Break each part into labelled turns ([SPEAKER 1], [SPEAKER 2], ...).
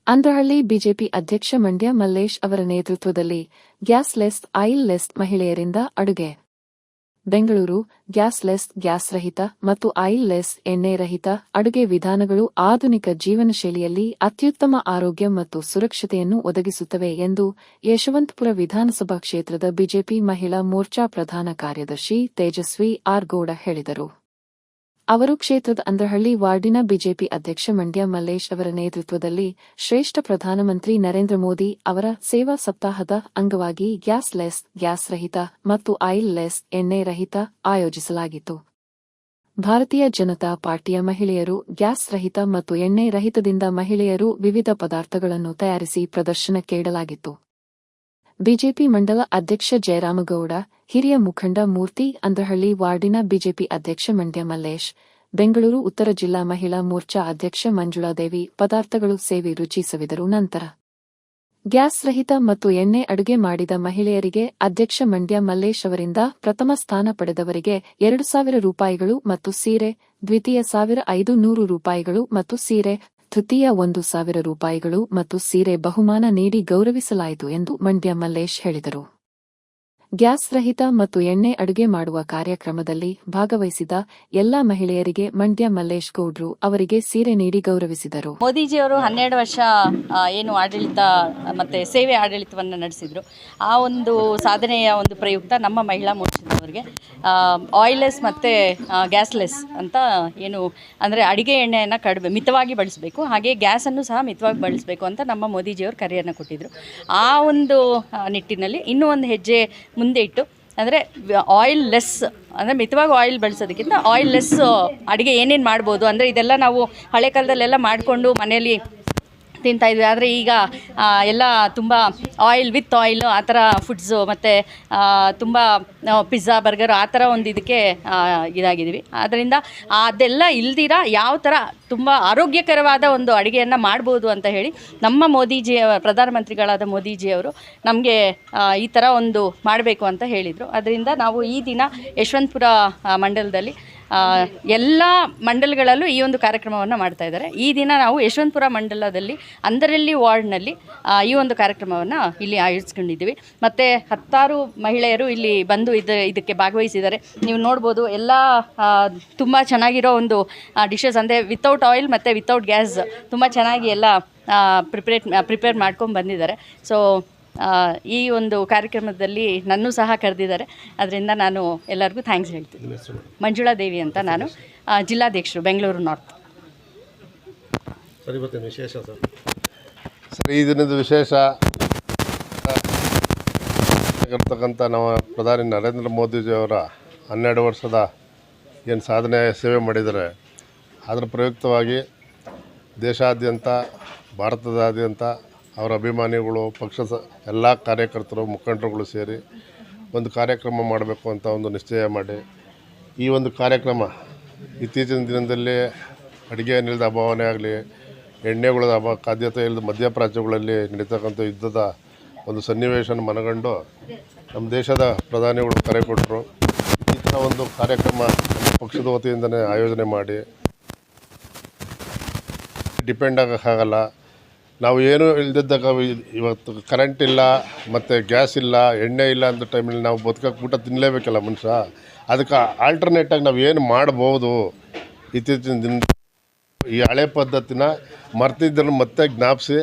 [SPEAKER 1] Andrahalli BJP ಅಧ್ಯಕ್ಷ ಮಂಡ್ಯ ಮಲ್ಲೇಶ್ ಅವರ ನೇತೃತ್ವದಲ್ಲಿ ಗ್ಯಾಸ್ಲೆಸ್ ಆಯಿಲ್ ಲೆಸ್ ಮಹಿಳೆಯರಿಂದ ಅಡುಗೆ. ಬೆಂಗಳೂರು ಗ್ಯಾಸ್ಲೆಸ್ ಗ್ಯಾಸ್ ರಹಿತ ಮತ್ತು ಆಯಿಲ್ ಲೆಸ್ ಎಣ್ಣೆ ರಹಿತ ಅಡುಗೆ ವಿಧಾನಗಳು ಆಧುನಿಕ ಜೀವನ ಶೈಲಿಯಲ್ಲಿ ಅತ್ಯುತ್ತಮ ಆರೋಗ್ಯ ಮತ್ತು ಸುರಕ್ಷತೆಯನ್ನು ಒದಗಿಸುತ್ತವೆ ಎಂದು ಯಶವಂತಪುರ ವಿಧಾನಸಭಾ ಕ್ಷೇತ್ರದ ಬಿಜೆಪಿ ಮಹಿಳಾ ಮೋರ್ಚಾ ಪ್ರಧಾನ ಕಾರ್ಯದರ್ಶಿ ತೇಜಸ್ವಿ ಆರ್ ಗೌಡ ಹೇಳಿದರು. ಅವರು ಕ್ಷೇತ್ರದ ಅಂದ್ರಹಳ್ಳಿ ವಾರ್ಡಿನ ಬಿಜೆಪಿ ಅಧ್ಯಕ್ಷ ಮಂಡ್ಯ ಮಲ್ಲೇಶ್ ಅವರ ನೇತೃತ್ವದಲ್ಲಿ ಶ್ರೇಷ್ಠ ಪ್ರಧಾನಮಂತ್ರಿ ನರೇಂದ್ರ ಮೋದಿ ಅವರ ಸೇವಾ ಸಪ್ತಾಹದ ಅಂಗವಾಗಿ ಗ್ಯಾಸ್ ಲೆಸ್ ಗ್ಯಾಸ್ ರಹಿತ ಮತ್ತು ಆಯಿಲ್ ಲೆಸ್ ಎಣ್ಣೆ ರಹಿತ ಆಯೋಜಿಸಲಾಗಿತ್ತು. ಭಾರತೀಯ ಜನತಾ ಪಾರ್ಟಿಯ ಮಹಿಳೆಯರು ಗ್ಯಾಸ್ ರಹಿತ ಮತ್ತು ಎಣ್ಣೆ ರಹಿತದಿಂದ ಮಹಿಳೆಯರು ವಿವಿಧ ಪದಾರ್ಥಗಳನ್ನು ತಯಾರಿಸಿ ಪ್ರದರ್ಶನಕ್ಕೆ ಇಡಲಾಗಿತ್ತು. ಬಿಜೆಪಿ ಮಂಡಲ ಅಧ್ಯಕ್ಷ ಜಯರಾಮಗೌಡ, ಹಿರಿಯ ಮುಖಂಡ ಮೂರ್ತಿ, ಅಂದ್ರಹಳ್ಳಿ ವಾರ್ಡಿನ ಬಿಜೆಪಿ ಅಧ್ಯಕ್ಷ ಮಂಡ್ಯ ಮಲ್ಲೇಶ್, ಬೆಂಗಳೂರು ಉತ್ತರ ಜಿಲ್ಲಾ ಮಹಿಳಾ ಮೋರ್ಚಾ ಅಧ್ಯಕ್ಷ ಮಂಜುಳಾದೇವಿ ಪದಾರ್ಥಗಳು ಸೇವಿ ರುಚಿ ಸವಿದರು. ನಂತರ ಗ್ಯಾಸ್ ರಹಿತ ಮತ್ತು ಎಣ್ಣೆ ಅಡುಗೆ ಮಾಡಿದ ಮಹಿಳೆಯರಿಗೆ ಅಧ್ಯಕ್ಷ ಮಂಡ್ಯ ಮಲ್ಲೇಶ್ ಅವರಿಂದ ಪ್ರಥಮ ಸ್ಥಾನ ಪಡೆದವರಿಗೆ 2,000 ರೂಪಾಯಿಗಳು ಮತ್ತು ಸೀರೆ, ದ್ವಿತೀಯ 1,500 ರೂಪಾಯಿಗಳು ಮತ್ತು ಸೀರೆ, ತೃತೀಯ 1,000 ರೂಪಾಯಿಗಳು ಮತ್ತು ಸೀರೆ ಬಹುಮಾನ ನೀಡಿ ಗೌರವಿಸಲಾಯಿತು ಎಂದು ಮಂಡ್ಯ ಮಲ್ಲೇಶ್ ಹೇಳಿದರು. ಗ್ಯಾಸ್ ರಹಿತ ಮತ್ತು ಎಣ್ಣೆ ಅಡುಗೆ ಮಾಡುವ ಕಾರ್ಯಕ್ರಮದಲ್ಲಿ ಭಾಗವಹಿಸಿದ ಎಲ್ಲಾ ಮಹಿಳೆಯರಿಗೆ ಮಂಡ್ಯ ಮಲ್ಲೇಶ್ ಗೌಡ್ರು ಅವರಿಗೆ ಸೀರೆ ನೀಡಿ ಗೌರವಿಸಿದರು.
[SPEAKER 2] ಮೋದಿಜಿಯವರು 12 ವರ್ಷ ಏನು ಆಡಳಿತ ಮತ್ತು ಸೇವೆ ಆಡಳಿತವನ್ನು ನಡೆಸಿದರು. ಆ ಒಂದು ಸಾಧನೆಯ ಒಂದು ಪ್ರಯುಕ್ತ ನಮ್ಮ ಮಹಿಳಾ ಮೋರ್ಚಾದವರಿಗೆ ಆಯಿಲ್ಲೆಸ್ ಮತ್ತು ಗ್ಯಾಸ್ಲೆಸ್ ಅಂತ ಏನು ಅಂದರೆ ಅಡುಗೆ ಎಣ್ಣೆಯನ್ನು ಕಡಿಮೆ ಮಿತವಾಗಿ ಬಳಸಬೇಕು, ಹಾಗೆ ಗ್ಯಾಸನ್ನು ಸಹ ಮಿತವಾಗಿ ಬಳಸಬೇಕು ಅಂತ ನಮ್ಮ ಮೋದಿಜಿಯವರು ಕರೆಯನ್ನು ಕೊಟ್ಟಿದ್ದರು. ಆ ಒಂದು ನಿಟ್ಟಿನಲ್ಲಿ ಇನ್ನೂ ಒಂದು ಹೆಜ್ಜೆ ಮುಂದೆ ಇಟ್ಟು ಅಂದರೆ ಆಯಿಲ್ ಲೆಸ್ ಅಂದರೆ ಮಿತವಾಗಿ ಆಯಿಲ್ ಬಳಸೋದಕ್ಕಿಂತ ಆಯಿಲ್ ಲೆಸ್ ಅಡುಗೆ ಏನೇನು ಮಾಡ್ಬೋದು ಅಂದರೆ ಇದೆಲ್ಲ ನಾವು ಹಳೆ ಕಾಲದಲ್ಲೆಲ್ಲ ಮಾಡಿಕೊಂಡು ಮನೆಯಲ್ಲಿ ತಿಂತಾಯಿದ್ವಿ. ಆದರೆ ಈಗ ಎಲ್ಲ ತುಂಬ ಆಯಿಲ್ ವಿತ್ ಆಯಿಲ್ ಆ ಥರ ಫುಡ್ಸು ಮತ್ತು ತುಂಬ ಪಿಜ್ಜಾ ಬರ್ಗರ್ ಆ ಥರ ಒಂದು ಇದಕ್ಕೆ ಇದಾಗಿದ್ದೀವಿ. ಆದ್ದರಿಂದ ಅದೆಲ್ಲ ಇಲ್ದಿರ ಯಾವ ಥರ ತುಂಬ ಆರೋಗ್ಯಕರವಾದ ಒಂದು ಅಡುಗೆಯನ್ನು ಮಾಡ್ಬೋದು ಅಂತ ಹೇಳಿ ನಮ್ಮ ಪ್ರಧಾನಮಂತ್ರಿಗಳಾದ ಮೋದಿಜಿಯವರು ನಮಗೆ ಈ ಥರ ಒಂದು ಮಾಡಬೇಕು ಅಂತ ಹೇಳಿದರು. ಅದರಿಂದ ನಾವು ಈ ದಿನ ಯಶವಂತಪುರ ಮಂಡಲದಲ್ಲಿ ಎಲ್ಲ ಮಂಡಲಗಳಲ್ಲೂ ಈ ಒಂದು ಕಾರ್ಯಕ್ರಮವನ್ನು ಮಾಡ್ತಾಯಿದ್ದಾರೆ. ಈ ದಿನ ನಾವು ಯಶವಂತಪುರ ಮಂಡಲದಲ್ಲಿ ಅಂದ್ರಹಳ್ಳಿ ವಾರ್ಡ್ನಲ್ಲಿ ಈ ಒಂದು ಕಾರ್ಯಕ್ರಮವನ್ನು ಇಲ್ಲಿ ಆಯೋಜಿಸ್ಕೊಂಡಿದ್ದೀವಿ. ಮತ್ತು 10 ಮಹಿಳೆಯರು ಇಲ್ಲಿ ಬಂದು ಇದಕ್ಕೆ ಭಾಗವಹಿಸಿದ್ದಾರೆ. ನೀವು ನೋಡ್ಬೋದು ಎಲ್ಲ ತುಂಬ ಚೆನ್ನಾಗಿರೋ ಒಂದು ಡಿಶಸ್ ಅಂದರೆ ವಿತೌಟ್ ಆಯಿಲ್ ಮತ್ತು ವಿತೌಟ್ ಗ್ಯಾಸ್ ತುಂಬ ಚೆನ್ನಾಗಿ ಎಲ್ಲ ಪ್ರಿಪೇರ್ ಮಾಡ್ಕೊಂಡು ಬಂದಿದ್ದಾರೆ. ಸೊ ಈ ಒಂದು ಕಾರ್ಯಕ್ರಮದಲ್ಲಿ ನನ್ನೂ ಸಹ ಕರೆದಿದ್ದಾರೆ. ಅದರಿಂದ ನಾನು ಎಲ್ಲರಿಗೂ ಥ್ಯಾಂಕ್ಸ್ ಹೇಳ್ತೀನಿ. ಮಂಜುಳಾದೇವಿ ಅಂತ, ನಾನು ಜಿಲ್ಲಾಧ್ಯಕ್ಷರು ಬೆಂಗಳೂರು ನಾರ್ತ್.
[SPEAKER 3] ಸರ್, ಈ ದಿನದ ವಿಶೇಷ ಇರ್ತಕ್ಕಂಥ ನಮ್ಮ ಪ್ರಧಾನಿ ನರೇಂದ್ರ ಮೋದಿಜಿಯವರ 12 ವರ್ಷದ ಏನು ಸಾಧನೆ ಸೇವೆ ಮಾಡಿದ್ದಾರೆ, ಅದರ ಪ್ರಯುಕ್ತವಾಗಿ ದೇಶಾದ್ಯಂತ ಭಾರತದಾದ್ಯಂತ ಅವರ ಅಭಿಮಾನಿಗಳು, ಪಕ್ಷದ ಎಲ್ಲ ಕಾರ್ಯಕರ್ತರು, ಮುಖಂಡರುಗಳು ಸೇರಿ ಒಂದು ಕಾರ್ಯಕ್ರಮ ಮಾಡಬೇಕು ಅಂತ ಒಂದು ನಿಶ್ಚಯ ಮಾಡಿ ಈ ಒಂದು ಕಾರ್ಯಕ್ರಮ ಇತ್ತೀಚಿನ ದಿನದಲ್ಲಿ ಅಡುಗೆ ಅನಿಲದ ಅಭಾವನೆ ಆಗಲಿ, ಎಣ್ಣೆಗಳ ಖಾದ್ಯತೆ ಇಲ್ಲದ ಮಧ್ಯಪ್ರಾಚ್ಯಗಳಲ್ಲಿ ನಡೀತಕ್ಕಂಥ ಯುದ್ಧದ ಒಂದು ಸನ್ನಿವೇಶನ ಮನಗಂಡು ನಮ್ಮ ದೇಶದ ಪ್ರಧಾನಿಗಳು ಕರೆ ಕೊಟ್ಟರು. ಈ ಥರ ಒಂದು ಕಾರ್ಯಕ್ರಮ ನಮ್ಮ ಪಕ್ಷದ ವತಿಯಿಂದನೇ ಆಯೋಜನೆ ಮಾಡಿ ಡಿಪೆಂಡ್ ಆಗೋಕ್ಕಾಗಲ್ಲ. ನಾವು ಏನೂ ಇಲ್ದಿದ್ದಾಗ ಇವತ್ತು ಕರೆಂಟ್ ಇಲ್ಲ ಮತ್ತು ಗ್ಯಾಸ್ ಇಲ್ಲ, ಎಣ್ಣೆ ಇಲ್ಲ ಅಂತ ಟೈಮಲ್ಲಿ ನಾವು ಬದುಕಕ್ಕೆ ಊಟ ತಿನ್ನಲೇಬೇಕಲ್ಲ ಮನುಷ್ಯ. ಅದಕ್ಕೆ ಆಲ್ಟರ್ನೇಟಾಗಿ ನಾವು ಏನು ಮಾಡ್ಬೋದು, ಇತ್ತೀಚಿನ ದಿನ ಈ ಹಳೆ ಪದ್ಧತಿನ ಮರ್ತಿದ್ದನ್ನು ಮತ್ತೆ ಜ್ಞಾಪಿಸಿ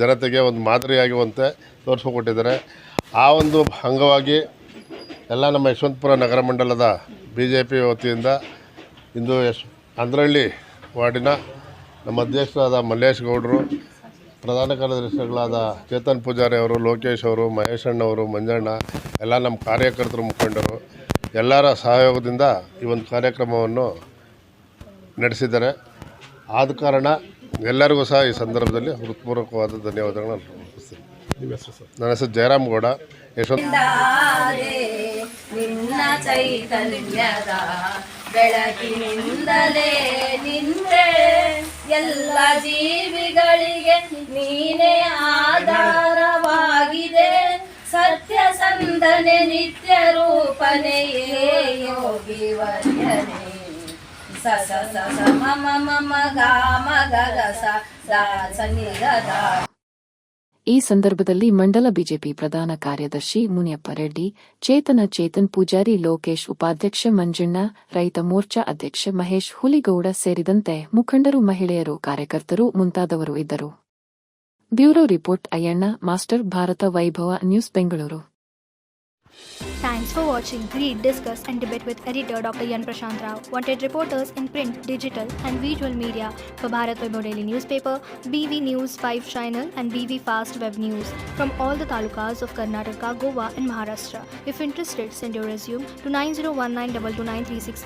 [SPEAKER 3] ಜನತೆಗೆ ಒಂದು ಮಾದರಿಯಾಗುವಂತೆ ತೋರಿಸ್ಕೊಟ್ಟಿದ್ದಾರೆ. ಆ ಒಂದು ಅಂಗವಾಗಿ ಎಲ್ಲ ನಮ್ಮ ಯಶವಂತಪುರ ನಗರ ಮಂಡಲದ ಬಿಜೆಪಿ ವತಿಯಿಂದ ಇಂದು ಅಂದ್ರಹಳ್ಳಿ ವಾರ್ಡಿನ ನಮ್ಮ ಅಧ್ಯಕ್ಷರಾದ ಮಲ್ಲೇಶ್ ಗೌಡರು, ಪ್ರಧಾನ ಕಾರ್ಯದರ್ಶಿಗಳಾದ ಚೇತನ್ ಪೂಜಾರಿ ಅವರು, ಲೋಕೇಶ್ ಅವರು, ಮಹೇಶ್ ಅಣ್ಣವರು, ಮಂಜಣ್ಣ, ಎಲ್ಲ ನಮ್ಮ ಕಾರ್ಯಕರ್ತರು, ಮುಖಂಡರು ಎಲ್ಲರ ಸಹಯೋಗದಿಂದ ಈ ಒಂದು ಕಾರ್ಯಕ್ರಮವನ್ನು ನಡೆಸಿದ್ದಾರೆ. ಆದ ಕಾರಣ ಎಲ್ಲರಿಗೂ ಸಹ ಈ ಸಂದರ್ಭದಲ್ಲಿ ಹೃತ್ಪೂರ್ವಕವಾದ ಧನ್ಯವಾದಗಳನ್ನು ಅರ್ಪಿಸ್ತೀನಿ. ನನ್ನ ಹೆಸರು ಜಯರಾಮಗೌಡ, ಯಶವಂತ.
[SPEAKER 4] ಬೆಳಕಿನಿಂದಲೇ ನಿಂತೆ ಎಲ್ಲ ಜೀವಿಗಳಿಗೆ ನೀನೇ ಆಧಾರವಾಗಿದೆ. ಸತ್ಯಸಂಧನೆ ನಿತ್ಯ ರೂಪನೆಯೇ ಯೋಗಿ ವರ್ಯನೇ, ಸ ಸ ಸ ಸ ಮ ಮ ಮ ಮ ಗ ಮ ಗ ಗ ಸ ದ ಸ ನಿ ದ ದ.
[SPEAKER 1] ಈ ಸಂದರ್ಭದಲ್ಲಿ ಮಂಡಲ ಬಿಜೆಪಿ ಪ್ರಧಾನ ಕಾರ್ಯದರ್ಶಿ ಮುನಿಯಪ್ಪ ರೆಡ್ಡಿ, ಚೇತನ್ ಪೂಜಾರಿ, ಲೋಕೇಶ್, ಉಪಾಧ್ಯಕ್ಷ ಮಂಜಣ್ಣ, ರೈತ ಮೋರ್ಚಾ ಅಧ್ಯಕ್ಷ ಮಹೇಶ್ ಹುಲಿಗೌಡ ಸೇರಿದಂತೆ ಮುಖಂಡರು, ಮಹಿಳೆಯರು, ಕಾರ್ಯಕರ್ತರು ಮುಂತಾದವರು ಇದ್ದರು. Bureau report Ayyanna master, Bharata Vaibhava news, Bengaluru.
[SPEAKER 5] Thanks for watching. Read, discuss and debate with editor Dr. Yan Prashant Rao. Wanted reporters in print, digital and visual media for Bharat Vaibhav Daily Newspaper, BV News 5 Channel and BV Fast Web News from all the talukas of Karnataka, Goa and Maharashtra. If interested, send your resume to 9019229369.